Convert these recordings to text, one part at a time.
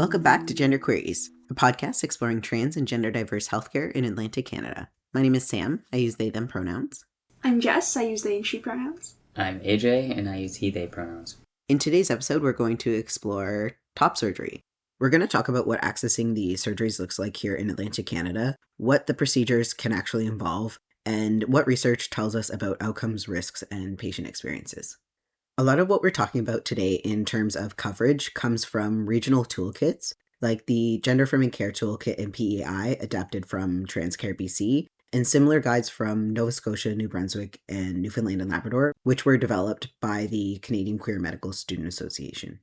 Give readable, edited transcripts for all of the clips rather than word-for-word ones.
Welcome back to Gender Queries, a podcast exploring trans and gender diverse healthcare in Atlantic Canada. My name is Sam. I use they, them pronouns. I'm Jess. I use they and she pronouns. I'm AJ, and I use he, they pronouns. In today's episode, we're going to explore top surgery. We're going to talk about what accessing the surgeries looks like here in Atlantic Canada, what the procedures can actually involve, and what research tells us about outcomes, risks, and patient experiences. A lot of what we're talking about today in terms of coverage comes from regional toolkits, like the Gender-Affirming Care Toolkit in PEI, adapted from Transcare BC, and similar guides from Nova Scotia, New Brunswick, and Newfoundland and Labrador, which were developed by the Canadian Queer Medical Student Association.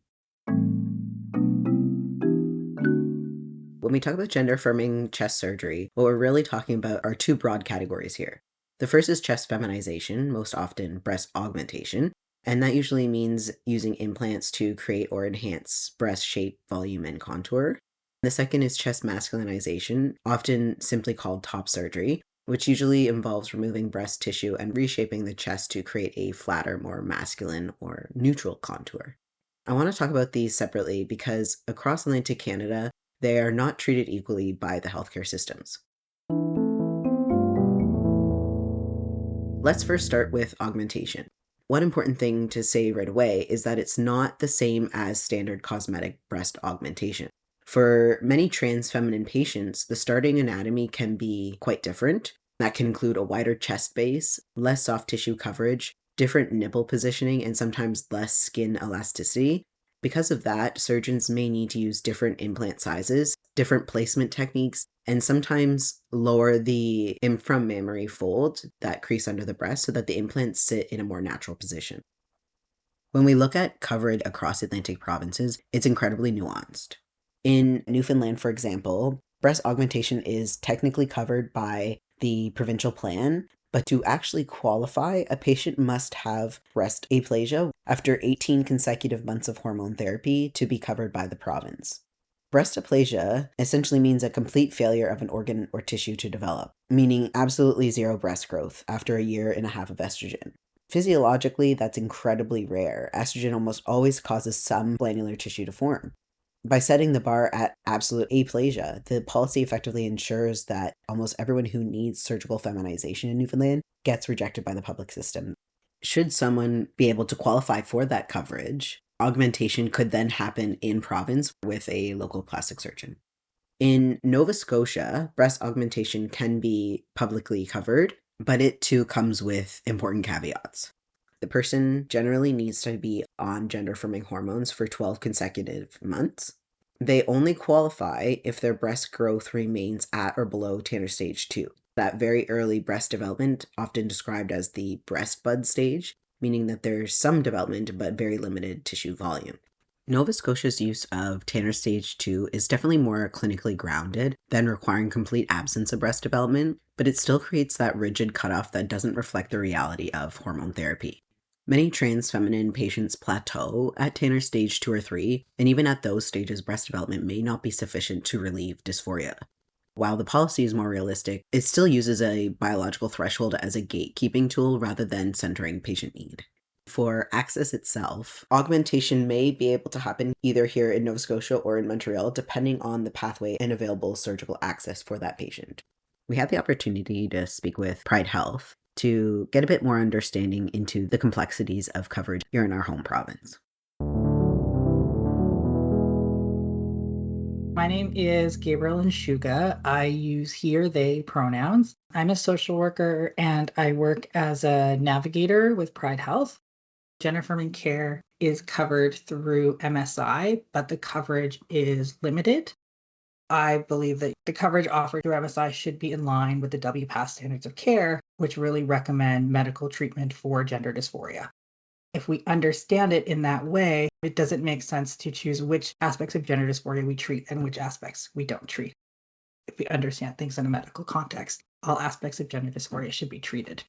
When we talk about gender-affirming chest surgery, what we're really talking about are two broad categories here. The first is chest feminization, most often breast augmentation, and that usually means using implants to create or enhance breast shape, volume, and contour. The second is chest masculinization, often simply called top surgery, which usually involves removing breast tissue and reshaping the chest to create a flatter, more masculine or neutral contour. I want to talk about these separately because across Atlantic Canada, they are not treated equally by the healthcare systems. Let's first start with augmentation. One important thing to say right away is that it's not the same as standard cosmetic breast augmentation. For many trans feminine patients, the starting anatomy can be quite different. That can include a wider chest base, less soft tissue coverage, different nipple positioning, and sometimes less skin elasticity. Because of that, surgeons may need to use different implant sizes, different placement techniques, and sometimes lower the inframammary fold that crease under the breast so that the implants sit in a more natural position. When we look at coverage across Atlantic provinces, it's incredibly nuanced. In Newfoundland, for example, breast augmentation is technically covered by the provincial plan, but to actually qualify, a patient must have breast aplasia after 18 consecutive months of hormone therapy to be covered by the province. Breast aplasia essentially means a complete failure of an organ or tissue to develop, meaning absolutely zero breast growth after a year and a half of estrogen. Physiologically, that's incredibly rare. Estrogen almost always causes some glandular tissue to form. By setting the bar at absolute aplasia, the policy effectively ensures that almost everyone who needs surgical feminization in Newfoundland gets rejected by the public system. Should someone be able to qualify for that coverage, augmentation could then happen in province with a local plastic surgeon. In Nova Scotia, breast augmentation can be publicly covered, but it too comes with important caveats. The person generally needs to be on gender-affirming hormones for 12 consecutive months. They only qualify if their breast growth remains at or below Tanner stage 2. That very early breast development, often described as the breast bud stage, meaning that there's some development but very limited tissue volume. Nova Scotia's use of Tanner stage 2 is definitely more clinically grounded than requiring complete absence of breast development, but it still creates that rigid cutoff that doesn't reflect the reality of hormone therapy. Many trans feminine patients plateau at Tanner stage 2 or 3, and even at those stages, breast development may not be sufficient to relieve dysphoria. While the policy is more realistic, it still uses a biological threshold as a gatekeeping tool rather than centering patient need. For access itself, augmentation may be able to happen either here in Nova Scotia or in Montreal, depending on the pathway and available surgical access for that patient. We had the opportunity to speak with PrideHealth to get a bit more understanding into the complexities of coverage here in our home province. My name is Gabriel Enxuga. I use he, they pronouns. I'm a social worker and I work as a navigator with PrideHealth. Gender-affirming care is covered through MSI, but the coverage is limited. I believe that the coverage offered through MSI should be in line with the WPATH standards of care, which really recommend medical treatment for gender dysphoria. If we understand it in that way, it doesn't make sense to choose which aspects of gender dysphoria we treat and which aspects we don't treat. If we understand things in a medical context, all aspects of gender dysphoria should be treated.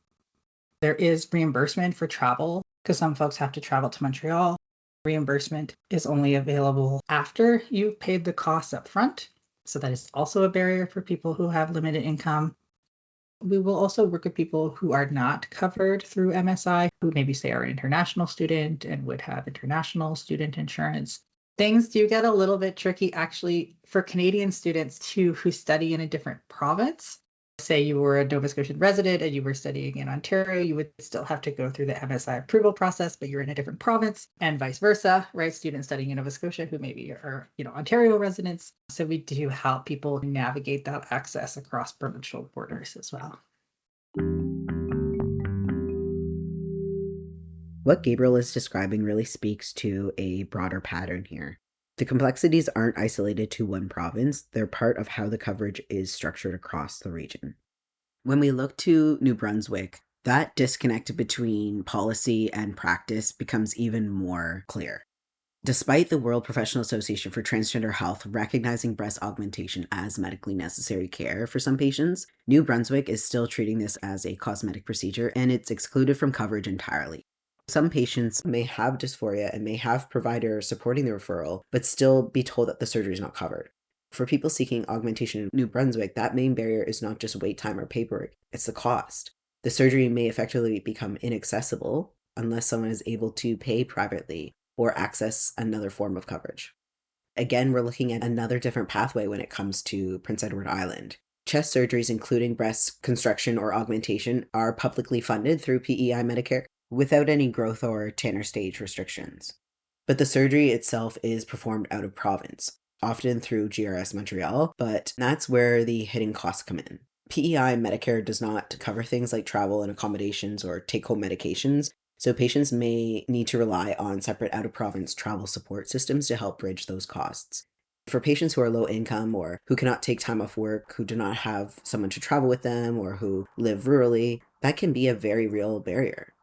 There is reimbursement for travel because some folks have to travel to Montreal. Reimbursement is only available after you've paid the costs up front. So that is also a barrier for people who have limited income. We will also work with people who are not covered through MSI, who maybe say are an international student and would have international student insurance. Things do get a little bit tricky actually for Canadian students too who study in a different province. Say you were a Nova Scotian resident and you were studying in Ontario, you would still have to go through the MSI approval process, but you're in a different province, and vice versa, right? Students studying in Nova Scotia who maybe are, Ontario residents. So we do help people navigate that access across provincial borders as well. What Gabriel is describing really speaks to a broader pattern here. The complexities aren't isolated to one province, they're part of how the coverage is structured across the region. When we look to New Brunswick, that disconnect between policy and practice becomes even more clear. Despite the World Professional Association for Transgender Health recognizing breast augmentation as medically necessary care for some patients, New Brunswick is still treating this as a cosmetic procedure and it's excluded from coverage entirely. Some patients may have dysphoria and may have providers supporting the referral, but still be told that the surgery is not covered. For people seeking augmentation in New Brunswick, that main barrier is not just wait time or paperwork, it's the cost. The surgery may effectively become inaccessible unless someone is able to pay privately or access another form of coverage. Again, we're looking at another different pathway when it comes to Prince Edward Island. Chest surgeries, including breast construction or augmentation, are publicly funded through PEI Medicare, without any growth or Tanner stage restrictions. But the surgery itself is performed out of province, often through GRS Montreal, but that's where the hidden costs come in. PEI Medicare does not cover things like travel and accommodations or take-home medications, so patients may need to rely on separate out-of-province travel support systems to help bridge those costs. For patients who are low income or who cannot take time off work, who do not have someone to travel with them, or who live rurally, that can be a very real barrier.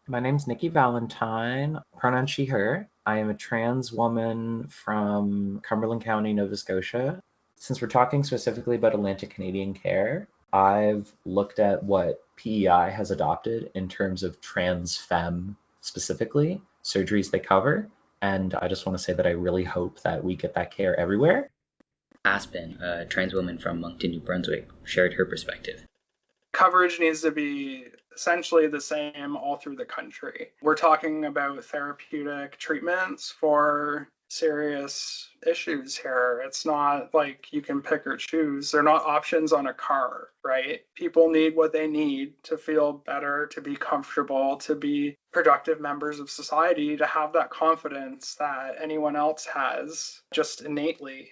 My name's Nikki Valentine, pronoun she, her. I am a trans woman from Cumberland County, Nova Scotia. Since we're talking specifically about Atlantic Canadian care, I've looked at what PEI has adopted in terms of trans femme specifically, surgeries they cover, and I just want to say that I really hope that we get that care everywhere. Aspen, a trans woman from Moncton, New Brunswick, shared her perspective. Coverage needs to be essentially the same all through the country. We're talking about therapeutic treatments for serious issues here. It's not like you can pick or choose. They're not options on a car, right? People need what they need to feel better, to be comfortable, to be productive members of society, to have that confidence that anyone else has just innately.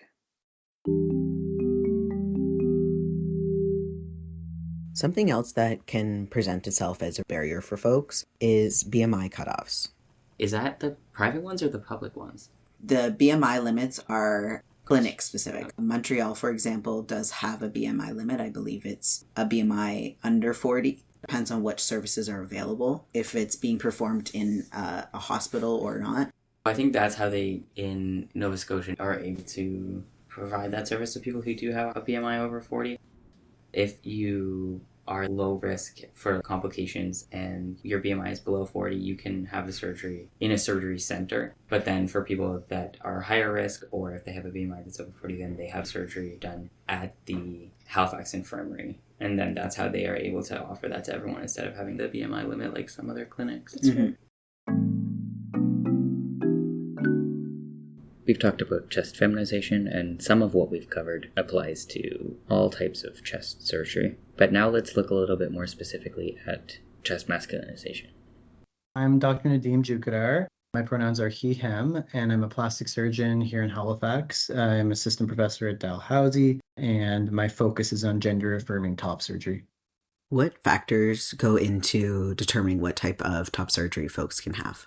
Something else that can present itself as a barrier for folks is BMI cutoffs. Is that the private ones or the public ones? The BMI limits are clinic specific. Montreal, for example, does have a BMI limit. I believe it's a BMI under 40. Depends on which services are available, if it's being performed in a hospital or not. I think that's how they, in Nova Scotia, are able to provide that service to people who do have a BMI over 40. If you are low risk for complications and your BMI is below 40, you can have the surgery in a surgery center. But then for people that are higher risk, or if they have a BMI that's over 40, then they have surgery done at the Halifax Infirmary. And then that's how they are able to offer that to everyone instead of having the BMI limit like some other clinics. Mm-hmm. We've talked about chest feminization, and some of what we've covered applies to all types of chest surgery. But now let's look a little bit more specifically at chest masculinization. I'm Dr. Nadim Joukhadar. My pronouns are he, him, and I'm a plastic surgeon here in Halifax. I'm assistant professor at Dalhousie, and my focus is on gender-affirming top surgery. What factors go into determining what type of top surgery folks can have?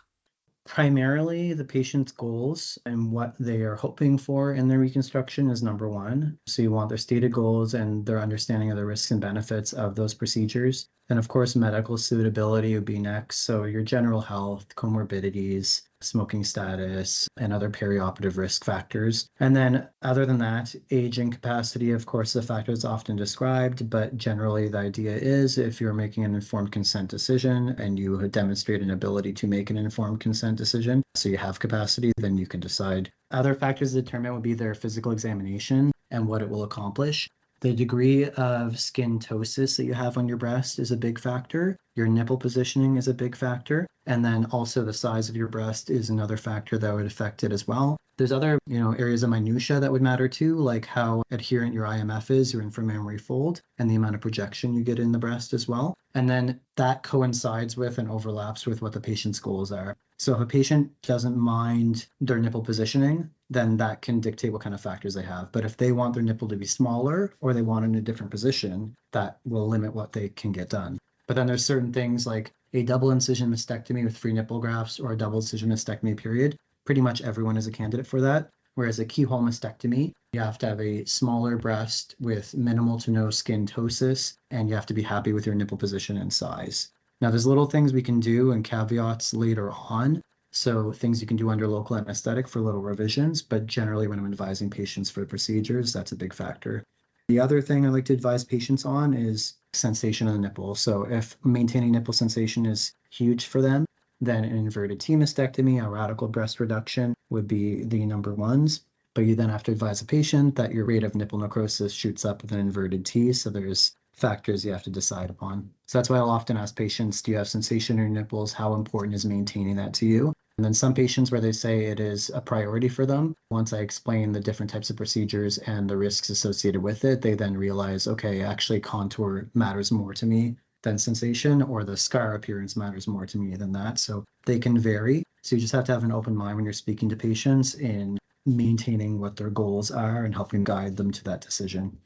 Primarily, the patient's goals and what they are hoping for in their reconstruction is number one. So you want their stated goals and their understanding of the risks and benefits of those procedures. Then, of course, medical suitability would be next. So your general health, comorbidities, smoking status, and other perioperative risk factors. And then other than that, age and capacity, of course, the factors often described, but generally the idea is if you're making an informed consent decision and you demonstrate an ability to make an informed consent decision, so you have capacity, then you can decide. Other factors to determine would be their physical examination and what it will accomplish. The degree of skin ptosis that you have on your breast is a big factor. Your nipple positioning is a big factor. And then also the size of your breast is another factor that would affect it as well. There's other, areas of minutia that would matter too, like how adherent your IMF is, your inframammary fold, and the amount of projection you get in the breast as well. And then that coincides with and overlaps with what the patient's goals are. So if a patient doesn't mind their nipple positioning, then that can dictate what kind of factors they have. But if they want their nipple to be smaller or they want it in a different position, that will limit what they can get done. But then there's certain things like a double incision mastectomy with free nipple grafts or a double incision mastectomy period. Pretty much everyone is a candidate for that. Whereas a keyhole mastectomy, you have to have a smaller breast with minimal to no skin ptosis, and you have to be happy with your nipple position and size. Now, there's little things we can do and caveats later on. So things you can do under local anesthetic for little revisions, but generally when I'm advising patients for procedures, that's a big factor. The other thing I like to advise patients on is sensation of the nipple. So if maintaining nipple sensation is huge for them, then an inverted T mastectomy, a radical breast reduction would be the number ones. But you then have to advise a patient that your rate of nipple necrosis shoots up with an inverted T. So there's factors you have to decide upon. So that's why I'll often ask patients, do you have sensation in your nipples? How important is maintaining that to you? And then some patients where they say it is a priority for them, once I explain the different types of procedures and the risks associated with it, they then realize, okay, actually contour matters more to me than sensation, or the scar appearance matters more to me than that. So they can vary. So you just have to have an open mind when you're speaking to patients in maintaining what their goals are and helping guide them to that decision.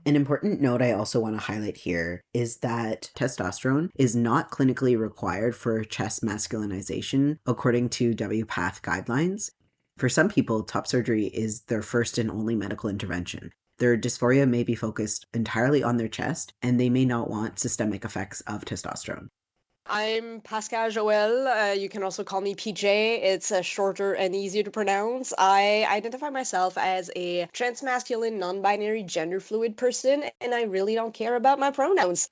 An important note I also want to highlight here is that testosterone is not clinically required for chest masculinization according to WPATH guidelines. For some people, top surgery is their first and only medical intervention. Their dysphoria may be focused entirely on their chest, and they may not want systemic effects of testosterone. I'm Pascale Joëlle. You can also call me PJ. It's shorter and easier to pronounce. I identify myself as a transmasculine, non-binary, gender fluid person, and I really don't care about my pronouns.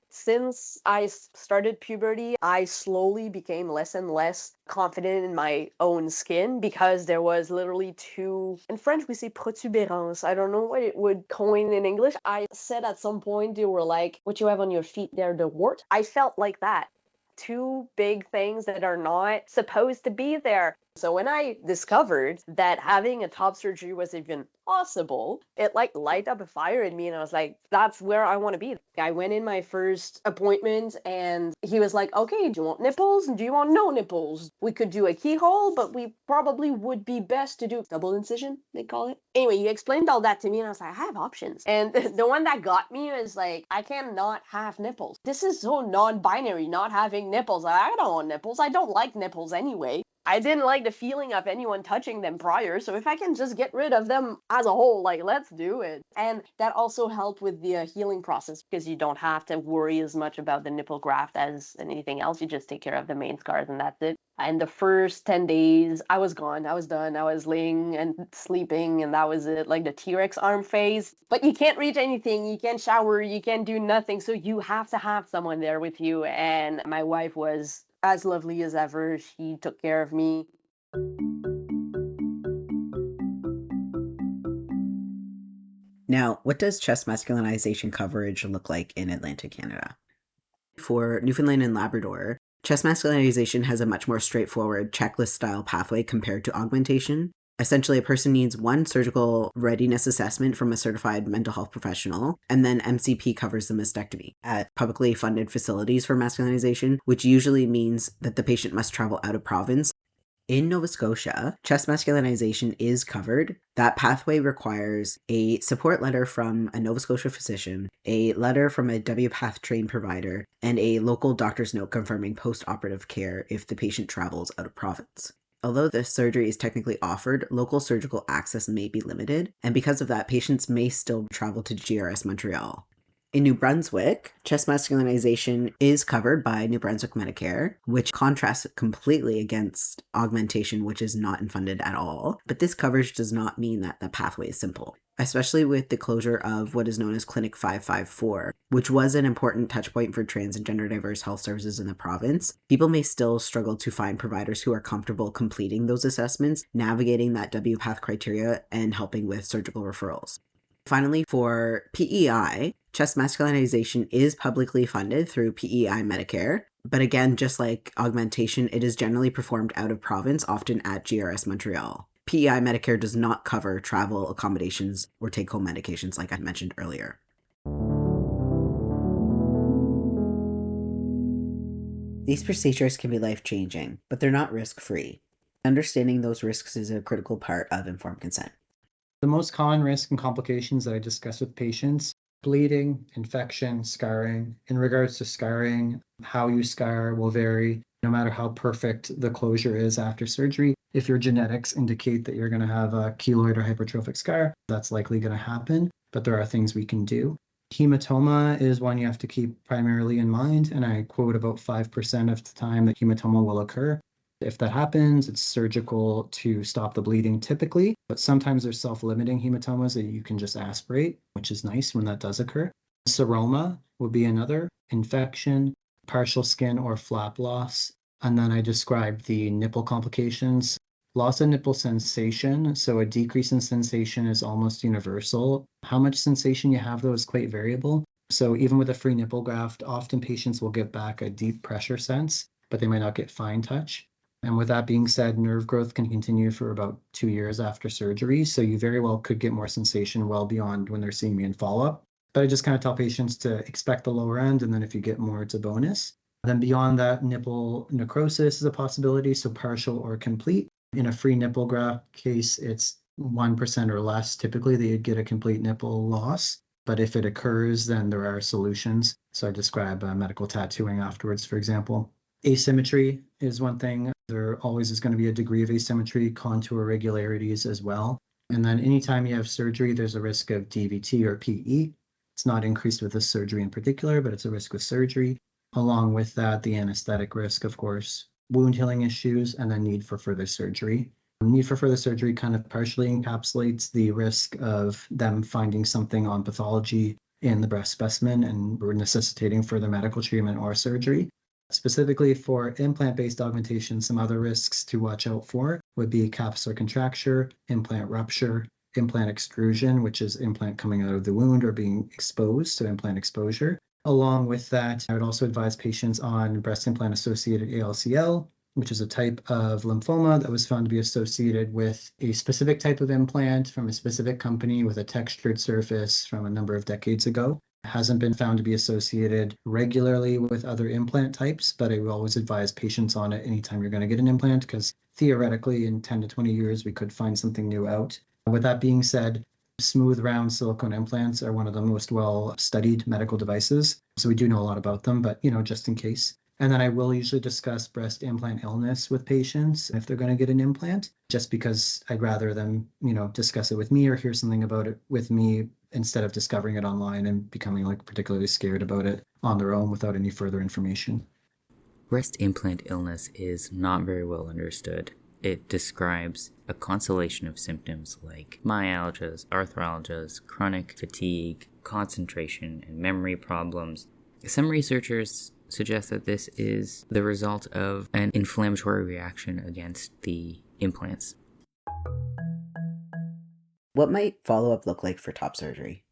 Since I started puberty, I slowly became less and less confident in my own skin because there was literally in French we say protubérance. I don't know what it would coin in English. I said at some point they were like, what you have on your feet there, the wart. I felt like that. Two big things that are not supposed to be there. So when I discovered that having a top surgery was even possible, it light up a fire in me, and I was like, that's where I want to be. I went in my first appointment and he was like, okay, do you want nipples? Do you want no nipples? We could do a keyhole, but we probably would be best to do double incision, they call it. Anyway, he explained all that to me and I was like, I have options. And the one that got me was like, I cannot have nipples. This is so non-binary, not having nipples. I don't want nipples. I don't like nipples anyway. I didn't like the feeling of anyone touching them prior, so if I can just get rid of them as a whole, let's do it. And that also helped with the healing process because you don't have to worry as much about the nipple graft as anything else. You just take care of the main scars and that's it. And the first 10 days, I was gone. I was done. I was laying and sleeping, and that was it, like the T-Rex arm phase. But you can't reach anything. You can't shower. You can't do nothing. So you have to have someone there with you. And my wife was as lovely as ever. She took care of me. Now, what does chest masculinization coverage look like in Atlantic Canada? For Newfoundland and Labrador, chest masculinization has a much more straightforward checklist-style pathway compared to augmentation. Essentially, a person needs one surgical readiness assessment from a certified mental health professional, and then MCP covers the mastectomy at publicly funded facilities for masculinization, which usually means that the patient must travel out of province. In Nova Scotia, chest masculinization is covered. That pathway requires a support letter from a Nova Scotia physician, a letter from a WPATH trained provider, and a local doctor's note confirming post-operative care if the patient travels out of province. Although the surgery is technically offered, local surgical access may be limited, and because of that, patients may still travel to GRS Montreal. In New Brunswick, chest masculinization is covered by New Brunswick Medicare, which contrasts completely against augmentation, which is not funded at all. But this coverage does not mean that the pathway is simple, especially with the closure of what is known as Clinic 554, which was an important touchpoint for trans and gender diverse health services in the province. People may still struggle to find providers who are comfortable completing those assessments, navigating that WPATH criteria, and helping with surgical referrals. Finally, for PEI, chest masculinization is publicly funded through PEI Medicare. But again, just like augmentation, it is generally performed out of province, often at GRS Montreal. PEI Medicare does not cover travel accommodations or take-home medications like I mentioned earlier. These procedures can be life-changing, but they're not risk-free. Understanding those risks is a critical part of informed consent. The most common risk and complications that I discuss with patients: bleeding, infection, scarring. In regards to scarring, how you scar will vary no matter how perfect the closure is after surgery. If your genetics indicate that you're going to have a keloid or hypertrophic scar, that's likely going to happen, but there are things we can do. Hematoma is one you have to keep primarily in mind, and I quote about 5% of the time that hematoma will occur. If that happens, it's surgical to stop the bleeding typically, but sometimes there's self-limiting hematomas that you can just aspirate, which is nice when that does occur. Seroma would be another. Infection, partial skin or flap loss. And then I described the nipple complications. Loss of nipple sensation, so a decrease in sensation is almost universal. How much sensation you have, though, is quite variable. So even with a free nipple graft, often patients will get back a deep pressure sense, but they might not get fine touch. And with that being said, nerve growth can continue for about 2 years after surgery, so you very well could get more sensation well beyond when they're seeing me in follow-up. But I just kind of tell patients to expect the lower end, and then if you get more, it's a bonus. Then beyond that, nipple necrosis is a possibility, so partial or complete. In a free nipple graft case, it's 1% or less typically that you'd get a complete nipple loss. But if it occurs, then there are solutions. So I describe medical tattooing afterwards, for example. Asymmetry is one thing. There always is going to be a degree of asymmetry, contour irregularities as well. And then anytime you have surgery, there's a risk of DVT or PE. It's not increased with this surgery in particular, but it's a risk with surgery. Along with that, the anesthetic risk, of course, wound healing issues, and then need for further surgery. Need for further surgery kind of partially encapsulates the risk of them finding something on pathology in the breast specimen and necessitating further medical treatment or surgery. Specifically for implant-based augmentation, some other risks to watch out for would be capsular contracture, implant rupture, implant extrusion, which is implant coming out of the wound or being exposed, so implant exposure. Along with that, I would also advise patients on breast implant-associated ALCL, which is a type of lymphoma that was found to be associated with a specific type of implant from a specific company with a textured surface from a number of decades ago. It hasn't been found to be associated regularly with other implant types, but I will always advise patients on it anytime you're going to get an implant, because theoretically in 10 to 20 years, we could find something new out. With that being said, smooth round silicone implants are one of the most well-studied medical devices. So we do know a lot about them, but just in case. And then I will usually discuss breast implant illness with patients if they're going to get an implant, just because I'd rather them, discuss it with me or hear something about it with me instead of discovering it online and becoming particularly scared about it on their own without any further information. Breast implant illness is not very well understood. It describes a constellation of symptoms like myalgias, arthralgias, chronic fatigue, concentration, and memory problems. Some researchers suggest that this is the result of an inflammatory reaction against the implants. What might follow-up look like for top surgery?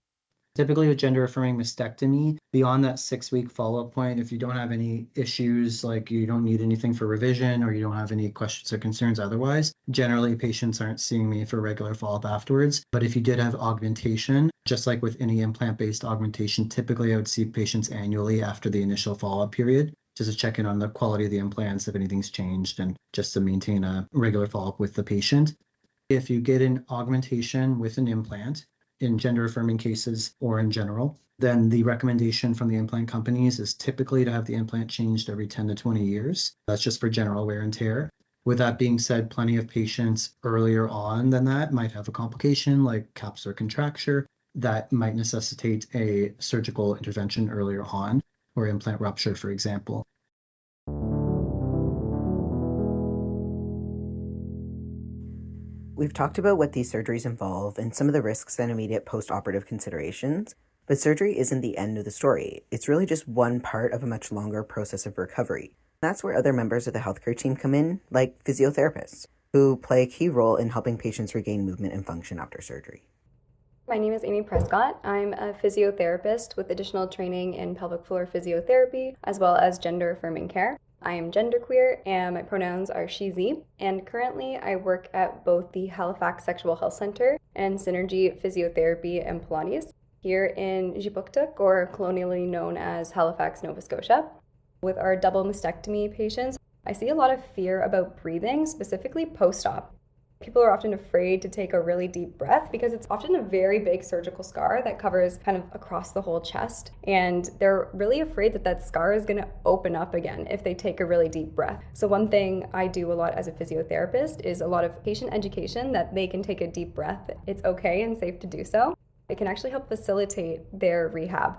Typically with gender-affirming mastectomy, beyond that 6-week follow-up point, if you don't have any issues, like you don't need anything for revision or you don't have any questions or concerns otherwise, generally patients aren't seeing me for regular follow-up afterwards. But if you did have augmentation, just like with any implant-based augmentation, typically I would see patients annually after the initial follow-up period, just to check in on the quality of the implants, if anything's changed, and just to maintain a regular follow-up with the patient. If you get an augmentation with an implant, in gender-affirming cases or in general, then the recommendation from the implant companies is typically to have the implant changed every 10 to 20 years. That's just for general wear and tear. With that being said, plenty of patients earlier on than that might have a complication like capsular contracture that might necessitate a surgical intervention earlier on, or implant rupture, for example. We've talked about what these surgeries involve and some of the risks and immediate post-operative considerations, but surgery isn't the end of the story. It's really just one part of a much longer process of recovery. That's where other members of the healthcare team come in, like physiotherapists, who play a key role in helping patients regain movement and function after surgery. My name is Amy Prescott. I'm a physiotherapist with additional training in pelvic floor physiotherapy, as well as gender-affirming care. I am genderqueer and my pronouns are she/ze, and currently I work at both the Halifax Sexual Health Centre and Synergy Physiotherapy and Pilates here in Jipuktuk, or colonially known as Halifax, Nova Scotia. With our double mastectomy patients, I see a lot of fear about breathing, specifically post-op. People are often afraid to take a really deep breath because it's often a very big surgical scar that covers kind of across the whole chest. And they're really afraid that that scar is going to open up again if they take a really deep breath. So one thing I do a lot as a physiotherapist is a lot of patient education that they can take a deep breath. It's okay and safe to do so. It can actually help facilitate their rehab.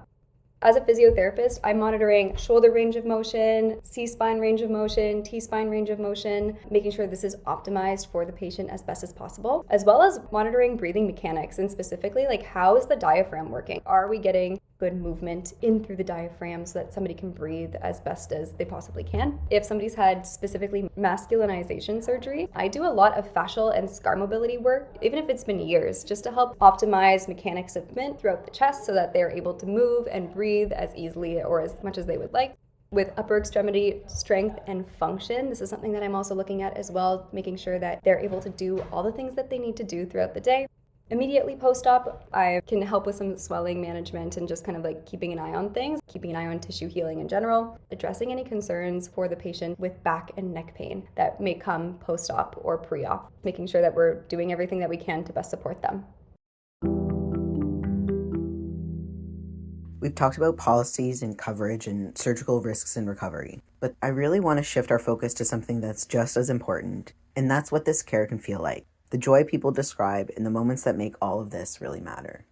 As a physiotherapist, I'm monitoring shoulder range of motion, C-spine range of motion, T-spine range of motion, making sure this is optimized for the patient as best as possible, as well as monitoring breathing mechanics, and specifically, like, how is the diaphragm working? Are we getting good movement in through the diaphragm so that somebody can breathe as best as they possibly can? If somebody's had specifically masculinization surgery, I do a lot of fascial and scar mobility work, even if it's been years, just to help optimize mechanics of movement throughout the chest so that they're able to move and breathe as easily or as much as they would like. With upper extremity strength and function, this is something that I'm also looking at as well, making sure that they're able to do all the things that they need to do throughout the day. Immediately post-op, I can help with some swelling management and just kind of like keeping an eye on things, keeping an eye on tissue healing in general, addressing any concerns for the patient with back and neck pain that may come post-op or pre-op, making sure that we're doing everything that we can to best support them. We've talked about policies and coverage and surgical risks and recovery, but I really want to shift our focus to something that's just as important, and that's what this care can feel like. The joy people describe in the moments that make all of this really matter.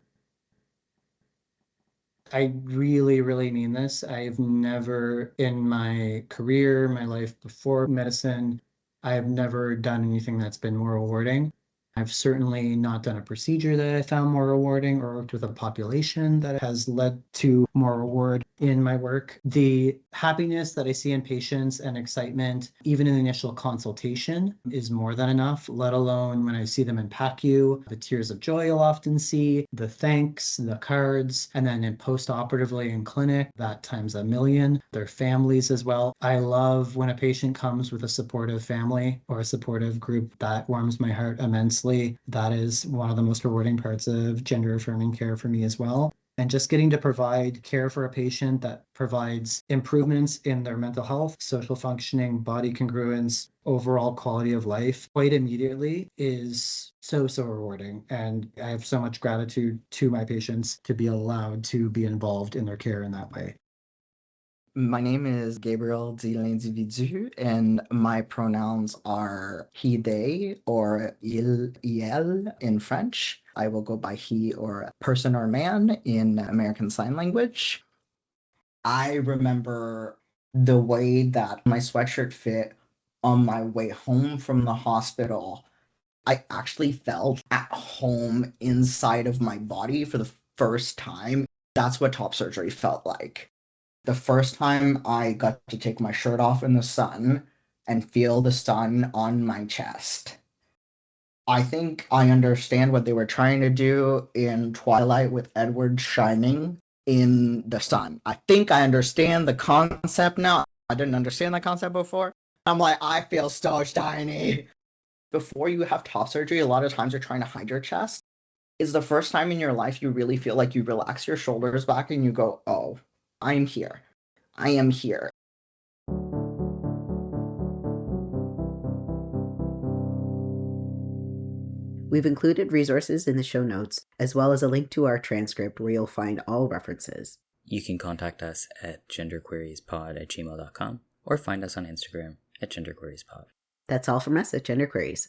I really, really mean this. I've never in my career, my life before medicine, I've never done anything that's been more rewarding. I've certainly not done a procedure that I found more rewarding or worked with a population that has led to more reward in my work. The happiness that I see in patients and excitement, even in the initial consultation, is more than enough, let alone when I see them in PACU, the tears of joy you'll often see, the thanks, the cards, and then in post-operatively in clinic, that times a million, their families as well. I love when a patient comes with a supportive family or a supportive group. That warms my heart immensely. That is one of the most rewarding parts of gender-affirming care for me as well. And just getting to provide care for a patient that provides improvements in their mental health, social functioning, body congruence, overall quality of life quite immediately is so rewarding. And I have so much gratitude to my patients to be allowed to be involved in their care in that way. My name is Gabriel de l'Individu, and my pronouns are he, they, or il, elle in French. I will go by he or person or man in American Sign Language. I remember the way that my sweatshirt fit on my way home from the hospital. I actually felt at home inside of my body for the first time. That's what top surgery felt like. The first time I got to take my shirt off in the sun and feel the sun on my chest. I think I understand what they were trying to do in Twilight with Edward shining in the sun. I think I understand the concept now. I didn't understand the concept before. I'm like, I feel so shiny. Before you have top surgery, a lot of times you're trying to hide your chest. It's the first time in your life you really feel like you relax your shoulders back and you go, oh, I'm here. I am here. We've included resources in the show notes, as well as a link to our transcript where you'll find all references. You can contact us at genderqueriespod@gmail.com or find us on Instagram at genderqueriespod. That's all from us at Gender Queries.